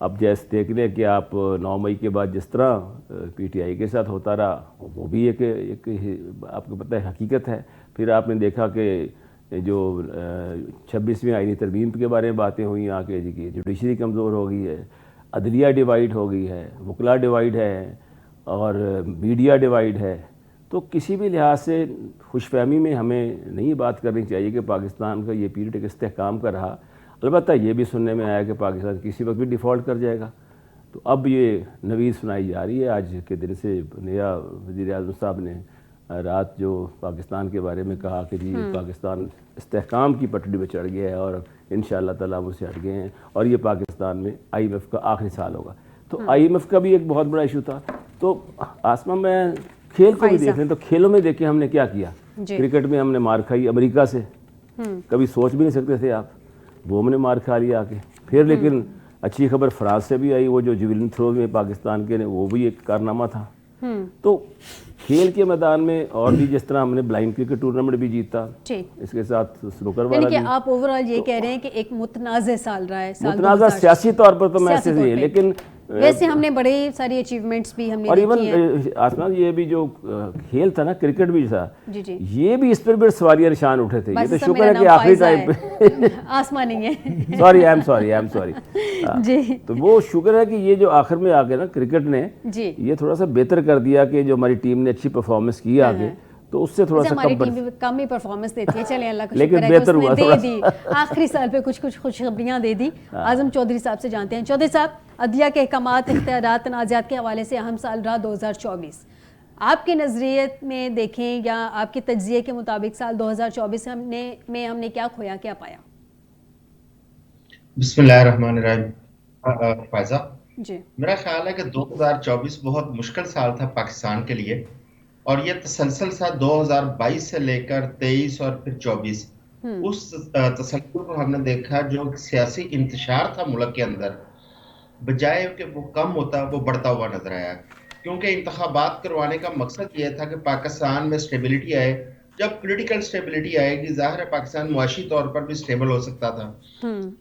اب جیسے دیکھ لیں کہ آپ 9 مئی کے بعد جس طرح پی ٹی آئی کے ساتھ ہوتا رہا وہ بھی ایک آپ کو پتہ ہے حقیقت ہے. پھر آپ نے دیکھا کہ جو 26ویں آئینی ترمیم کے بارے میں باتیں ہوئیں آ کے کہ جوڈیشری کمزور ہو گئی ہے, عدلیہ ڈیوائیڈ ہو گئی ہے, وکلا ڈیوائیڈ ہے اور میڈیا ڈیوائیڈ ہے. تو کسی بھی لحاظ سے خوش فہمی میں ہمیں نہیں بات کرنی چاہیے کہ پاکستان کا یہ پیریڈ ایک استحکام کا رہا. البتہ یہ بھی سننے میں آیا کہ پاکستان کسی وقت بھی ڈیفالٹ کر جائے گا. تو اب یہ نوید سنائی جا رہی ہے آج کے دن سے. نیا وزیر اعظم صاحب نے رات جو پاکستان کے بارے میں کہا کہ جی پاکستان استحکام کی پٹڑی پہ چڑھ گیا ہے اور انشاءاللہ تعالیٰ ہم اس سے ہٹ گئے ہیں اور یہ پاکستان میں آئی ایم ایف کا آخری سال ہوگا. تو آئی ایم ایف کا بھی ایک بہت بڑا ایشو تھا. تو آسمہ میں کھیل کو بھی دیکھ لیں تو کھیلوں میں دیکھیں ہم نے کیا کیا. کرکٹ میں ہم نے مار کھائی امریکہ سے, کبھی سوچ بھی نہیں سکتے تھے آپ, وہ ہم نے مار کھا لیا آ کے. پھر لیکن اچھی خبر فرانس سے بھی آئی, وہ جو جیولن تھرو میں پاکستان کے نے وہ بھی ایک کارنامہ تھا. تو کھیل کے میدان میں اور بھی جس طرح ہم نے بلائنڈ کرکٹ ٹورنامنٹ بھی جیتا, اس کے ساتھ سنوکر والا یعنی کہ بھی. آپ اوورآل یہ کہہ رہے ہیں کہ ایک متنازع سال رہا ہے. متنازع سیاسی طور پر تو میں ایسے ہی, لیکن ویسے ہم نے بڑے ساری اچیومنٹس بھی ہم نے اور دیکھی ہیں. ایون آسمان یہ بھی جو کھیل تھا نا کرکٹ بھی تھا, جی جی یہ بھی اس پر بھی سوالیہ نشان اٹھے تھے. یہ تو شکر ہے کہ آخری ٹائم پہ آسمان نہیں ہے, سوری آئی ایم سوری جی. تو وہ شکر ہے کہ یہ جو آخر میں آ گیا نا کرکٹ نے جی یہ تھوڑا سا بہتر کر دیا کہ جو ہماری ٹیم نے اچھی پرفارمنس کی آگے, تو اس سے تھوڑا سا ہماری ٹیم بھی کم ہی پرفارمنس دیتی ہے. چلیں اللہ کا لیکن شکر ہے کہ بہتر اس ہوا نے تھوڑا دے دی آخری سال پہ کچھ خوشخبریاں دے دی. اعظم چودھری صاحب سے جانتے ہیں. چودھری صاحب, عدلیہ کے احکامات, اختیارات, تنازعات کے حوالے سے اہم سال رہا 2024. آپ کے نظریے میں دیکھیں یا آپ کے تجزیے کے مطابق سال 2024 میں ہم نے کیا کھویا, کیا پایا؟ بسم اللہ الرحمن الرحیم. فائزہ, جی میرا خیال ہے کہ 2024 بہت مشکل سال تھا پاکستان کے لیے, اور یہ تسلسل سا 2022 سے لے کر 23 اور پھر 24 اس تسلسل کو ہم نے دیکھا. جو سیاسی انتشار تھا ملک کے اندر, بجائے کہ وہ کم ہوتا وہ بڑھتا ہوا نظر آیا. کیونکہ انتخابات کروانے کا مقصد یہ تھا کہ پاکستان میں سٹیبلٹی آئے. جب پولیٹیکل سٹیبلٹی آئے گی ظاہر ہے پاکستان معاشی طور پر بھی سٹیبل ہو سکتا تھا,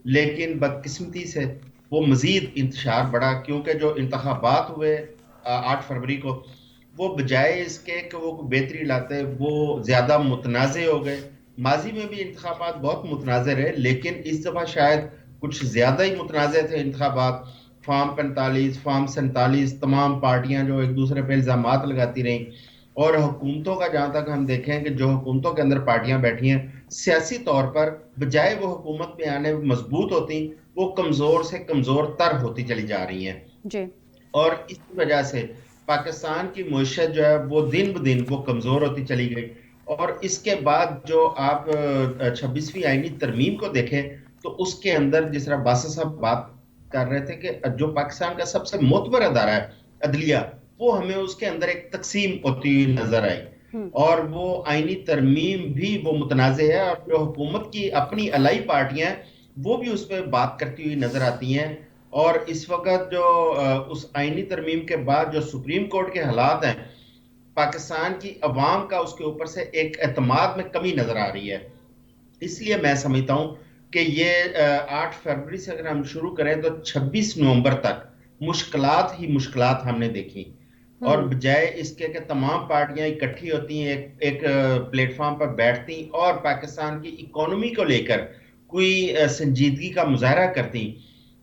لیکن بدقسمتی سے وہ مزید انتشار بڑھا. کیونکہ جو انتخابات ہوئے 8 فروری کو, وہ بجائے اس کے کہ وہ بہتری لاتے وہ زیادہ متنازع ہو گئے. ماضی میں بھی انتخابات بہت متنازع رہے, لیکن اس دفعہ شاید کچھ زیادہ ہی متنازع تھے انتخابات. فارم 45, فارم 47, تمام پارٹیاں جو ایک دوسرے پہ الزامات لگاتی رہیں, اور حکومتوں کا جہاں تک ہم دیکھیں کہ جو حکومتوں کے اندر پارٹیاں بیٹھی ہیں سیاسی طور پر بجائے وہ حکومت میں آنے مضبوط ہوتی, وہ کمزور سے کمزور تر ہوتی چلی جا رہی ہیں. جی. اور اس وجہ سے پاکستان کی معیشت جو ہے وہ دن بدن وہ کمزور ہوتی چلی گئی. اور اس کے بعد جو آپ 26ویں آئینی ترمیم کو دیکھیں تو اس کے اندر جس طرح باسط صاحب بات کر رہے تھے کہ جو پاکستان کا سب سے معتبر ادارہ ہے عدلیہ, وہ ہمیں اس کے اندر ایک تقسیم ہوتی ہوئی نظر آئی. اور وہ آئینی ترمیم بھی وہ متنازع ہے, اور جو حکومت کی اپنی الائی پارٹیاں ہیں وہ بھی اس پہ بات کرتی ہوئی نظر آتی ہیں. اور اس وقت جو اس آئینی ترمیم کے بعد جو سپریم کورٹ کے حالات ہیں, پاکستان کی عوام کا اس کے اوپر سے ایک اعتماد میں کمی نظر آ رہی ہے. اس لیے میں سمجھتا ہوں کہ یہ 8 فروری سے اگر ہم شروع کریں تو 26 نومبر تک مشکلات ہی مشکلات ہم نے دیکھی. اور بجائے اس کے کہ تمام پارٹیاں اکٹھی ہوتی ہیں, ایک پلیٹ فارم پر بیٹھتی اور پاکستان کی اکانومی کو لے کر کوئی سنجیدگی کا مظاہرہ کرتی,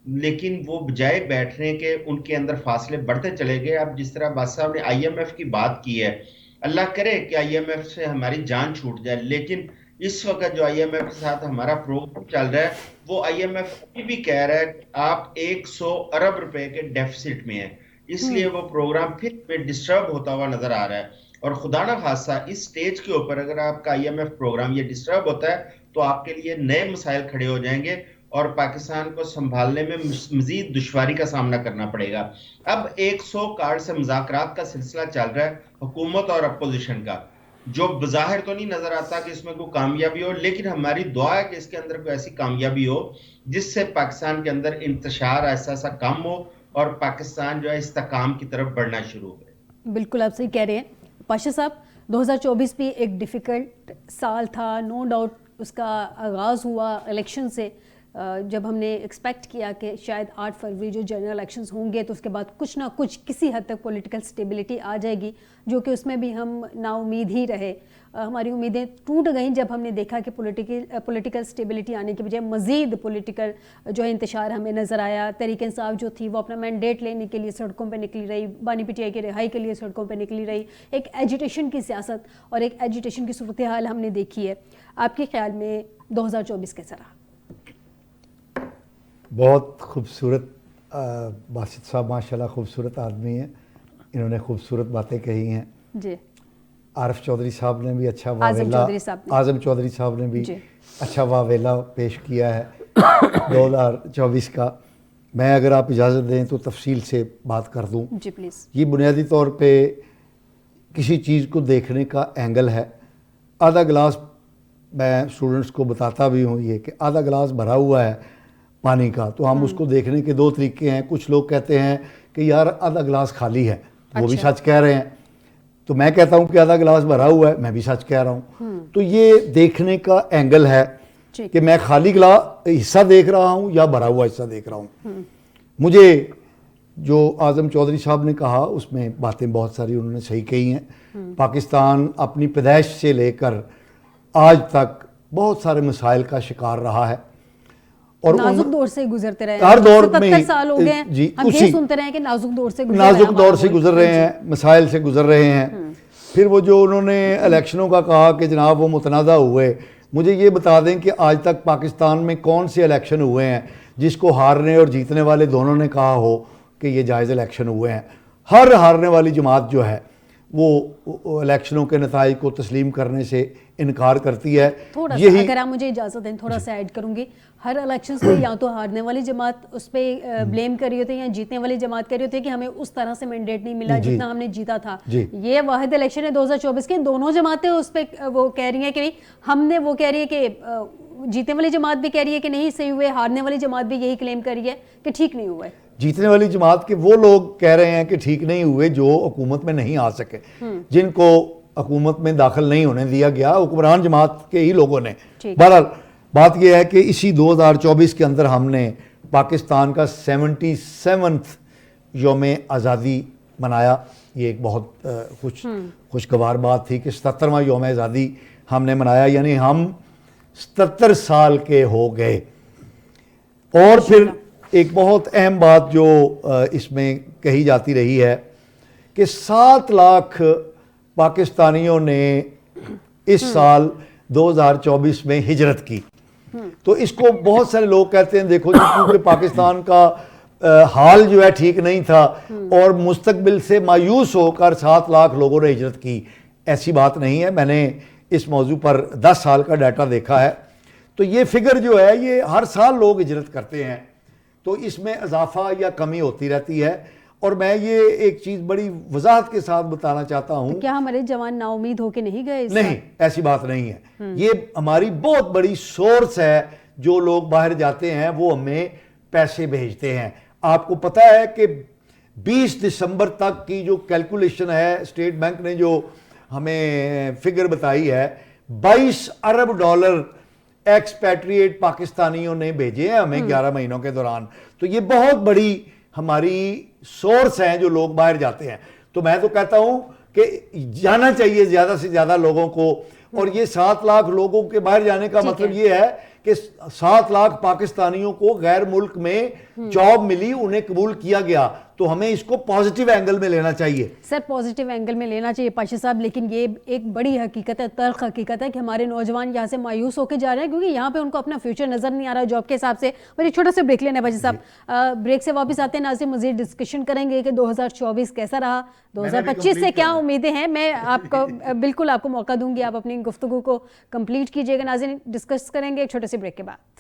لیکن وہ بجائے بیٹھنے کے ان کے اندر فاصلے بڑھتے چلے گئے. اب جس طرح باسط صاحب نے آئی ایم ایف کی بات کی ہے, اللہ کرے کہ آئی ایم ایف سے ہماری جان چھوٹ جائے, لیکن اس وقت جو آئی ایم ایف کے ساتھ ہمارا پروگرام چل رہا ہے وہ آئی ایم ایف بھی کہہ رہا ہے کہ آپ 100 ارب روپے کے ڈیفیسٹ میں ہیں. اس لیے وہ پروگرام پھر ڈسٹرب ہوتا ہوا نظر آ رہا ہے. اور خدا نہ خاصہ اس سٹیج کے اوپر اگر آپ کا آئی ایم ایف پروگرام یہ ڈسٹرب ہوتا ہے تو آپ کے لیے نئے مسائل کھڑے ہو جائیں گے اور پاکستان کو سنبھالنے میں مزید دشواری کا سامنا کرنا پڑے گا. اب 100 کارڈ سے مذاکرات کا سلسلہ چل رہا ہے حکومت اور اپوزیشن کا, جو بظاہر تو نہیں نظر آتا کہ اس میں کوئی کامیابی ہو, لیکن ہماری دعا ہے کہ اس کے اندر کوئی ایسی کامیابی ہو جس سے پاکستان کے اندر انتشار ایسا کم ہو اور پاکستان جو ہے استحکام کی طرف بڑھنا شروع ہو گئے. بالکل آپ صحیح کہہ رہے ہیں پاشا صاحب. 2024 بھی ایک ڈیفیکلٹ سال تھا, نو ڈاؤٹ اس کا آغاز ہوا الیکشن سے, جب ہم نے ایکسپیکٹ کیا کہ شاید 8 فروری جو جنرل الیکشنز ہوں گے تو اس کے بعد کچھ نہ کچھ کسی حد تک پولیٹیکل سٹیبلٹی آ جائے گی، جو کہ اس میں بھی ہم نا امید ہی رہے. ہماری امیدیں ٹوٹ گئیں جب ہم نے دیکھا کہ پولیٹیکل سٹیبلٹی آنے کے بجائے مزید پولیٹیکل جو ہے انتشار ہمیں نظر آیا. تحریک انصاف جو تھی وہ اپنا مینڈیٹ لینے کے لیے سڑکوں پہ نکلی رہی، بانی پی ٹی آئی کی رہائی کے لیے سڑکوں پہ نکلی رہی. ایک ایجیٹیشن کی سیاست اور ایک ایجیٹیشن کی صورتحال ہم نے دیکھی ہے. آپ کے خیال میں 2024 کیسا رہا؟ بہت خوبصورت باسط صاحب ماشاءاللہ خوبصورت آدمی ہیں، انہوں نے خوبصورت باتیں کہی ہیں. جی. عارف چودھری صاحب نے بھی اچھا اعظم چودھری صاحب نے بھی جی. اچھا واویلا پیش کیا ہے 2024 کا. میں اگر آپ اجازت دیں تو تفصیل سے بات کر دوں. جی پلیز. یہ بنیادی طور پہ کسی چیز کو دیکھنے کا اینگل ہے. آدھا گلاس میں اسٹوڈنٹس کو بتاتا بھی ہوں یہ کہ آدھا گلاس بھرا ہوا ہے پانی کا، تو ہم اس کو دیکھنے کے 2 طریقے ہیں. کچھ لوگ کہتے ہیں کہ یار آدھا گلاس خالی ہے، وہ بھی سچ کہہ رہے ہیں. تو میں کہتا ہوں کہ آدھا گلاس بھرا ہوا ہے، میں بھی سچ کہہ رہا ہوں. تو یہ دیکھنے کا اینگل ہے کہ میں خالی گلاس حصہ دیکھ رہا ہوں یا بھرا ہوا حصہ دیکھ رہا ہوں. مجھے جو اعظم چودھری صاحب نے کہا اس میں باتیں بہت ساری انہوں نے صحیح کہی ہیں. پاکستان اپنی پیدائش سے لے کر آج تک بہت سارے مسائل کا شکار رہا ہے اور نازک دور سے گزرتے رہے ہیں. ہر دور میں 77 سال ہو گئے ہیں ہم یہ سنتے رہے ہیں کہ نازک دور سے گزر رہے ہیں، مسائل سے گزر رہے ہیں. پھر وہ جو انہوں نے الیکشنوں کا کہا کہ جناب وہ متنازع ہوئے، مجھے یہ بتا دیں کہ آج تک پاکستان میں کون سے الیکشن ہوئے ہیں جس کو ہارنے اور جیتنے والے دونوں نے کہا ہو کہ یہ جائز الیکشن ہوئے ہیں. ہر ہارنے والی جماعت جو ہے وہ الیکشنوں کے نتائج کو تسلیم کرنے سے انکار کرتی ہے. تھوڑا سا اگر آپ مجھے اجازت دیں تھوڑا سا ایڈ کروں گی. ہر الیکشنز میں یا تو ہارنے والی جماعت اس پہ بلیم کر رہی ہوتی ہے یا جیتنے والی جماعت کر رہی ہوتی ہے کہ ہمیں اس طرح سے مینڈیٹ نہیں ملا جتنا ہم نے جیتا تھا. یہ واحد الیکشن ہے 2024 کے. دونوں جماعتیں اس پہ وہ کہہ رہی ہیں کہ ہم نے، وہ کہہ رہی ہے کہ جیتنے والی جماعت بھی کہہ رہی ہے کہ نہیں صحیح ہوئے، ہارنے والی جماعت بھی یہی کلیم کر رہی ہے کہ ٹھیک نہیں ہوئے. جیتنے والی جماعت کے وہ لوگ کہہ رہے ہیں کہ ٹھیک نہیں ہوئے جو حکومت میں نہیں آ سکے، جن کو حکومت میں داخل نہیں ہونے دیا گیا حکمران جماعت کے ہی لوگوں نے. بہرحال بات یہ ہے کہ اسی 2024 کے اندر ہم نے پاکستان کا 77واں یوم آزادی منایا. یہ ایک بہت خوشگوار بات تھی کہ 77واں یوم آزادی ہم نے منایا، یعنی ہم 77 سال کے ہو گئے. اور پھر ایک بہت اہم بات جو اس میں کہی جاتی رہی ہے کہ 7 لاکھ پاکستانیوں نے اس سال 2024 میں ہجرت کی. تو اس کو بہت سارے لوگ کہتے ہیں دیکھو جی کیونکہ پاکستان کا حال جو ہے ٹھیک نہیں تھا اور مستقبل سے مایوس ہو کر 7 لاکھ لوگوں نے ہجرت کی. ایسی بات نہیں ہے. میں نے اس موضوع پر 10 سال کا ڈیٹا دیکھا ہے. تو یہ فگر جو ہے یہ ہر سال لوگ ہجرت کرتے ہیں، تو اس میں اضافہ یا کمی ہوتی رہتی ہے. اور میں یہ ایک چیز بڑی وضاحت کے ساتھ بتانا چاہتا ہوں، کیا ہمارے جوان نا امید ہو کے نہیں گئے؟ نہیں، ایسی بات نہیں ہے. یہ ہماری بہت بڑی سورس ہے. جو لوگ باہر جاتے ہیں وہ ہمیں پیسے بھیجتے ہیں. آپ کو پتہ ہے کہ 20 دسمبر تک کی جو کیلکولیشن ہے اسٹیٹ بینک نے جو ہمیں فگر بتائی ہے، 22 ارب ڈالر ایکسپیٹریٹ پاکستانیوں نے بھیجے ہیں ہمیں 11 مہینوں کے دوران. تو یہ بہت بڑی ہماری سورس ہیں جو لوگ باہر جاتے ہیں. تو میں تو کہتا ہوں کہ جانا چاہیے زیادہ سے زیادہ لوگوں کو. اور یہ 7 لاکھ لوگوں کے باہر جانے کا مطلب یہ ہے کہ 7 لاکھ پاکستانیوں کو غیر ملک میں جاب ملی، انہیں قبول کیا گیا. تو ہمیں اس کو پازیٹیو اینگل میں لینا چاہیے. سر پازیٹیو اینگل میں لینا چاہیے پاشا صاحب، لیکن یہ ایک بڑی حقیقت ہے، تلخ حقیقت ہے کہ ہمارے نوجوان یہاں سے مایوس ہو کے جا رہے ہیں کیونکہ یہاں پہ ان کو اپنا فیوچر نظر نہیں آ رہا جاب کے حساب سے. مجھے چھوٹا سا بریک لینا ہے پاشا صاحب. بریک سے واپس آتے ہیں ناظرین، مزید ڈسکشن کریں گے کہ 2024 کیسا رہا، 2025 سے کیا امیدیں ہیں. میں آپ کو بالکل آپ کو موقع دوں گی، آپ اپنی گفتگو کو کمپلیٹ کیجیے گا. ناظرین ڈسکس کریں گے ایک چھوٹے سے بریک کے بعد.